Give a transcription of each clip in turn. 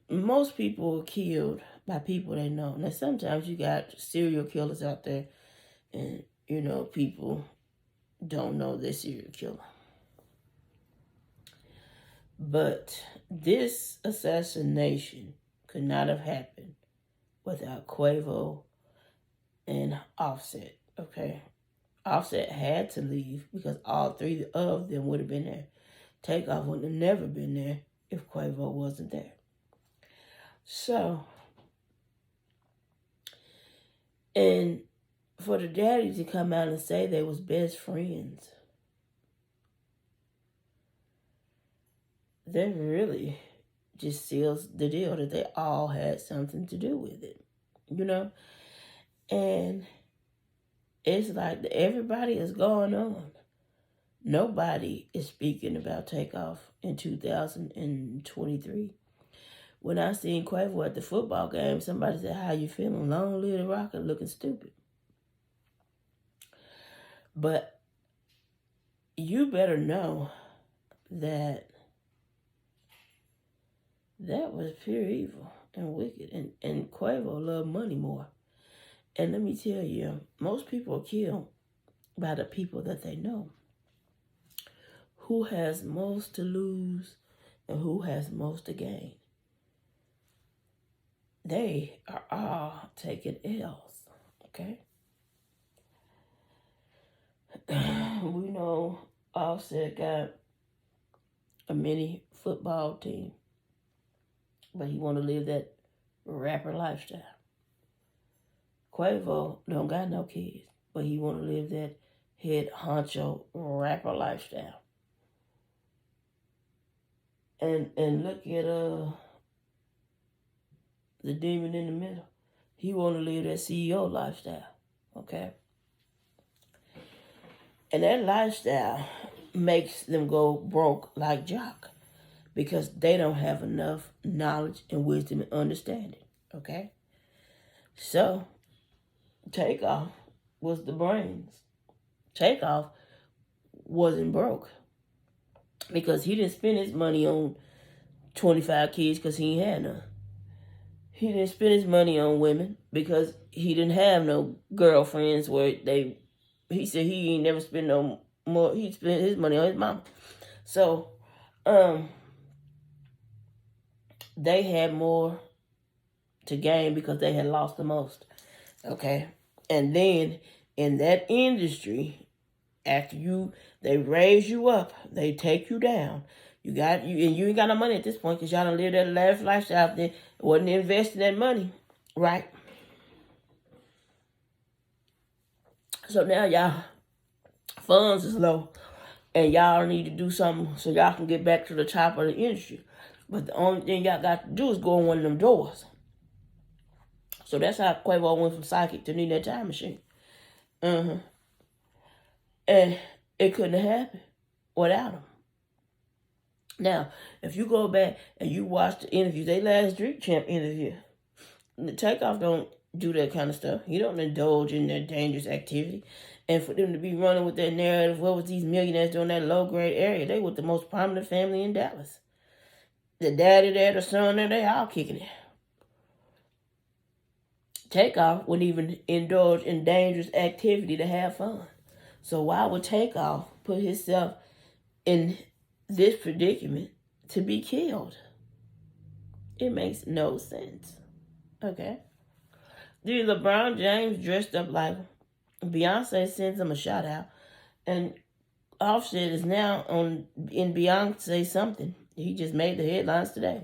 most people are killed by people they know. Now, sometimes you got serial killers out there, and, people don't know they're serial killer. But this assassination could not have happened without Quavo and Offset, okay? Offset had to leave because all three of them would have been there. Takeoff would have never been there if Quavo wasn't there. So, and for the daddy to come out and say they was best friends, that really just seals the deal that they all had something to do with it, And it's like everybody is going on. Nobody is speaking about Takeoff in 2023. When I seen Quavo at the football game, somebody said, "How you feeling? Long live the Rocket, looking stupid." But you better know that was pure evil and wicked. And Quavo loved money more. And let me tell you, most people are killed by the people that they know. Who has most to lose and who has most to gain? They are all taking L's, okay? We know Offset got a mini football team, but he want to live that rapper lifestyle. Quavo don't got no kids, but he want to live that head honcho rapper lifestyle. And look at the demon in the middle. He want to live that CEO lifestyle, okay? And that lifestyle makes them go broke like Jock because they don't have enough knowledge and wisdom and understanding, okay? So, Takeoff was the brains. Takeoff wasn't broke because he didn't spend his money on 25 kids because he ain't had none. He didn't spend his money on women because he didn't have no girlfriends where he said he ain't never spent no more. He spent his money on his mom. So, they had more to gain because they had lost the most. Okay? And then in that industry, after they raise you up, they take you down. You ain't got no money at this point because y'all done lived that lavish lifestyle. There wasn't investing that money, right? So now y'all funds is low, and y'all need to do something so y'all can get back to the top of the industry. But the only thing y'all got to do is go in one of them doors. So that's how Quavo went from psychic to need that time machine. And it couldn't have happened without him. Now, if you go back and you watch the interview, they last Street Champ interview, the Takeoff don't do that kind of stuff. He don't indulge in that dangerous activity. And for them to be running with that narrative, what was these millionaires doing in that low-grade area? They were the most prominent family in Dallas. The daddy there, the son there, they all kicking it. Takeoff wouldn't even indulge in dangerous activity to have fun. So why would Takeoff put himself in this predicament to be killed? It makes no sense. Okay? Dude, LeBron James dressed up like Beyonce sends him a shout out. And Offset is now in Beyonce something. He just made the headlines today.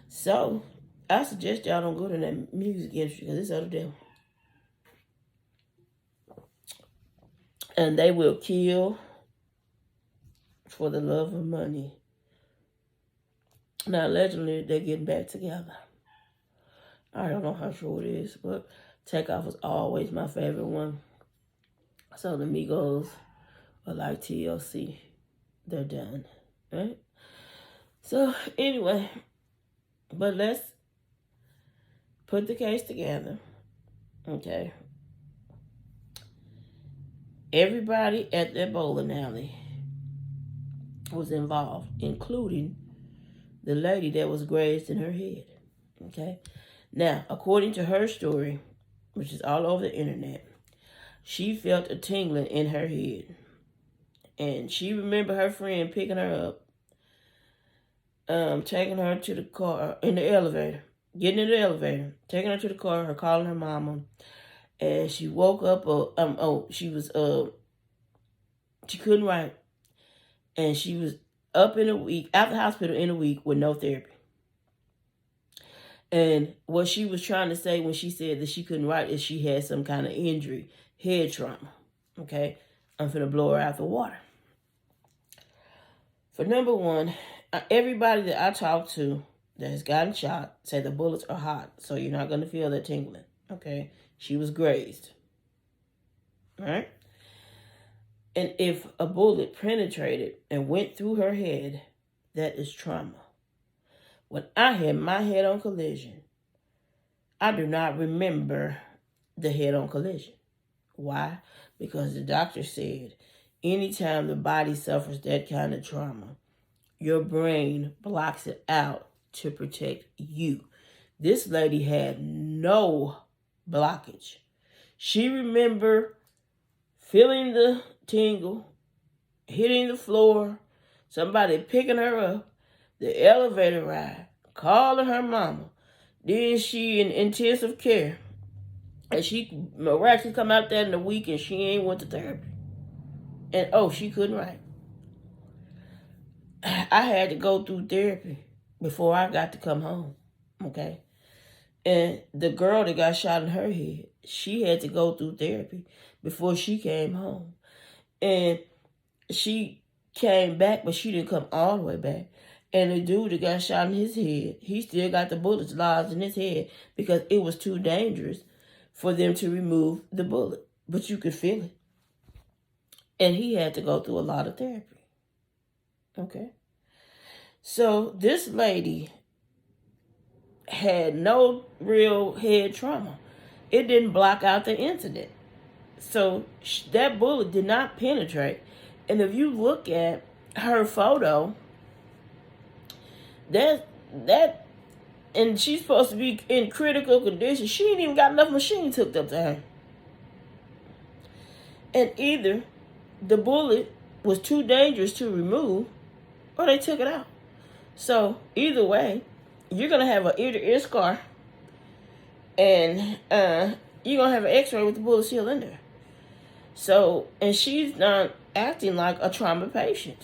So, I suggest y'all don't go to that music industry because it's out of devil. And they will kill for the love of money. Now, allegedly, they're getting back together. I don't know how true it is, but Takeoff was always my favorite one. So the Migos are like TLC. They're done, right? So, anyway, but let's put the case together, okay? Everybody at that bowling alley was involved, including the lady that was grazed in her head. Okay? Now, according to her story, which is all over the internet, she felt a tingling in her head. And she remembered her friend picking her up, taking her to the car, in the elevator, getting in the elevator, taking her to the car, her calling her mama. And she woke up, she couldn't write. And she was up in a week, out the hospital in a week with no therapy. And what she was trying to say when she said that she couldn't write is she had some kind of injury, head trauma. Okay? I'm finna blow her out the water. For number one, everybody that I talk to that has gotten shot say the bullets are hot, so you're not going to feel that tingling. Okay? She was grazed. All right? And if a bullet penetrated and went through her head, that is trauma. When I had my head-on collision, I do not remember the head-on collision. Why? Because the doctor said anytime the body suffers that kind of trauma, your brain blocks it out to protect you. This lady had no blockage. She remembered feeling the tingle, hitting the floor, somebody picking her up, the elevator ride, calling her mama. Then she in intensive care. And she miraculously come out there in the week and she ain't went to therapy. And she couldn't write. I had to go through therapy before I got to come home. Okay? And the girl that got shot in her head, she had to go through therapy before she came home. And she came back, but she didn't come all the way back. And the dude that got shot in his head, he still got the bullets lodged in his head because it was too dangerous for them to remove the bullet. But you could feel it. And he had to go through a lot of therapy. Okay? So this lady had no real head trauma. It didn't block out the incident. So that bullet did not penetrate. And if you look at her photo, and she's supposed to be in critical condition. She ain't even got enough machines hooked up to her. And either the bullet was too dangerous to remove, or they took it out. So either way, you're gonna have an ear-to-ear scar, and you're gonna have an X-ray with the bullet still in there. So, and she's not acting like a trauma patient.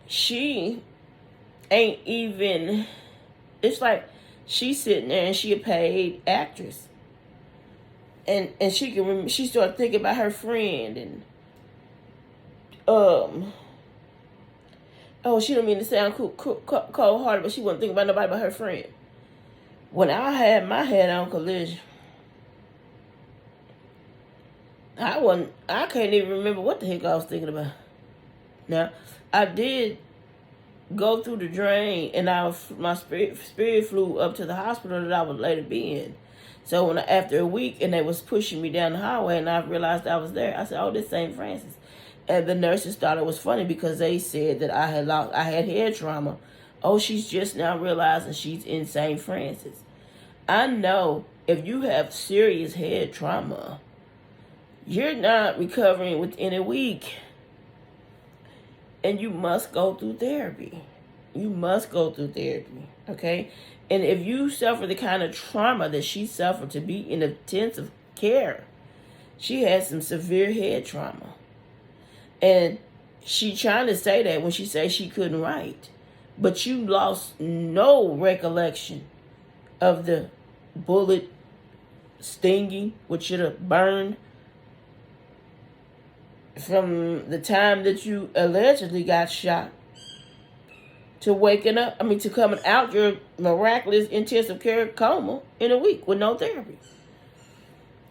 She ain't even, it's like she's sitting there and she a paid actress. And she started thinking about her friend and, she don't mean to sound cold-hearted, but she wasn't thinking about nobody but her friend. When I had my head-on collision, I can't even remember what the heck I was thinking about. Now, I did go through the drain, and my spirit flew up to the hospital that I would later be in. So after a week, and they was pushing me down the highway, and I realized I was there, I said, "Oh, this St. Francis." And the nurses thought it was funny because they said that I had head trauma. Oh, she's just now realizing she's in St. Francis. I know if you have serious head trauma, you're not recovering within a week. And you must go through therapy. You must go through therapy, okay? And if you suffer the kind of trauma that she suffered to be in intensive care, she had some severe head trauma. And she trying to say that when she says she couldn't write. But you lost no recollection of the bullet stinging, which should have burned from the time that you allegedly got shot to waking up, to coming out your miraculous intensive care coma in a week with no therapy.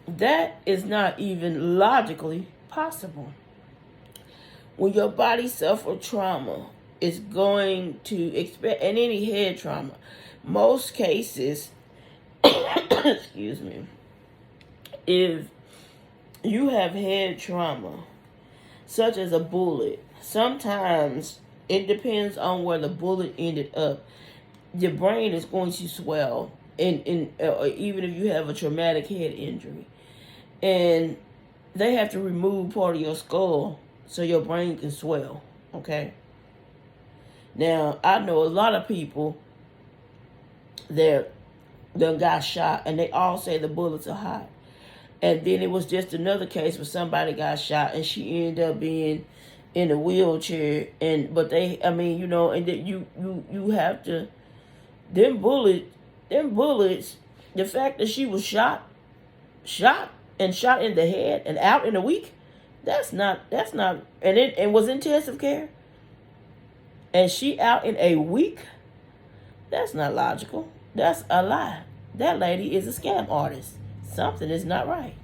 That is not even logically possible. When your body suffers trauma, it's going to expect, and any head trauma, most cases, excuse me, if you have head trauma, such as a bullet, sometimes It depends on where the bullet ended up. Your brain is going to swell, and even if you have a traumatic head injury, and they have to remove part of your skull so your brain can swell. Okay. Now I know a lot of people that got shot, and they all say the bullets are hot. And then it was just another case where somebody got shot, and she ended up being in a wheelchair. But they, I mean, you know, and that you have to, them bullets, the fact that she was shot in the head and out in a week, that's not, and was in intensive care, and she out in a week. That's not logical. That's a lie. That lady is a scam artist. Something is not right.